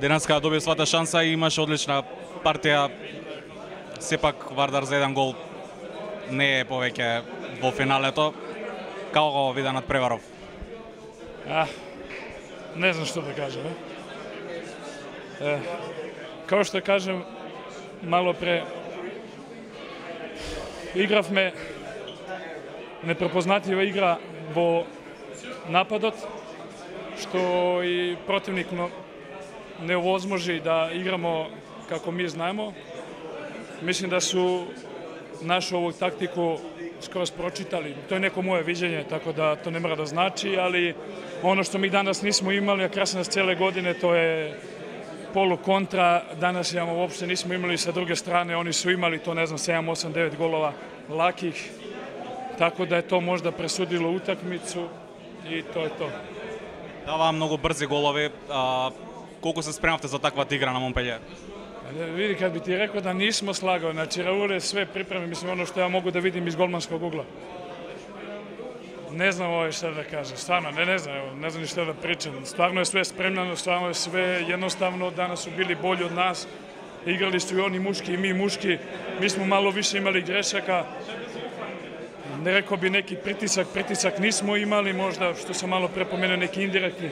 денеска доби свата шанса и имаше одлична партија. Сепак Вардар за еден гол не е повеќе во финалето. Како го вида надпреваров? Не знам што да кажам. Као што кажем мало пре, игравме непрепознатлива игра во нападот, што и противник не овозможи да играмо како ми знаемо. Мислим да су нашу ову тактику скроз прочитали. Тоа е неко мое видење, така да тоа не мора да значи, али оно што ми данас нисмо имали, а краси нас целе године, тоа е полу-контра. Данас имamo уопште нисмо имали sa друге стране, они су имали то, не знам, 7, 8, 9 голова лаких. Тако да е то можда пресудило утакмицу и тоа е то. Дава многу брзи голови. Колку се спремавте за таквата игра на Монпелје? Види, kad bi ti rekao da nismo slagali, znači Raul je sve pripremi, mislim ono što ja mogu da vidim iz golmanskog ugla. Ne znam ovo šta da kažem, stvarno, ne znam, ne znam ni šta da pričam. Stvarno je sve spremljeno, stvarno je sve jednostavno, danas su bili bolji od nas. Igrali su i oni muški i mi muški, mi smo malo više imali grešaka. Ne rekao bi neki pritisak nismo imali, možda što sam malo prepomenuo neki indirektni.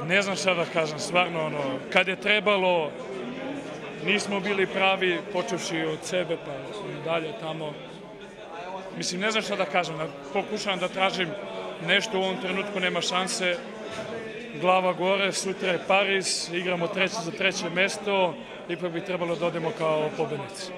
Ne znam šta da kažem, stvarno, kad je trebalo, nismo bili pravi, počevši od sebe pa dalje tamo. Mislim, ne znam šta da kažem, pokušavam da tražim nešto, u ovom trenutku nema šanse. Glava gore, sutra je Pariz, igramo za treće mesto, ipak bi trebalo da odemo kao pobednici.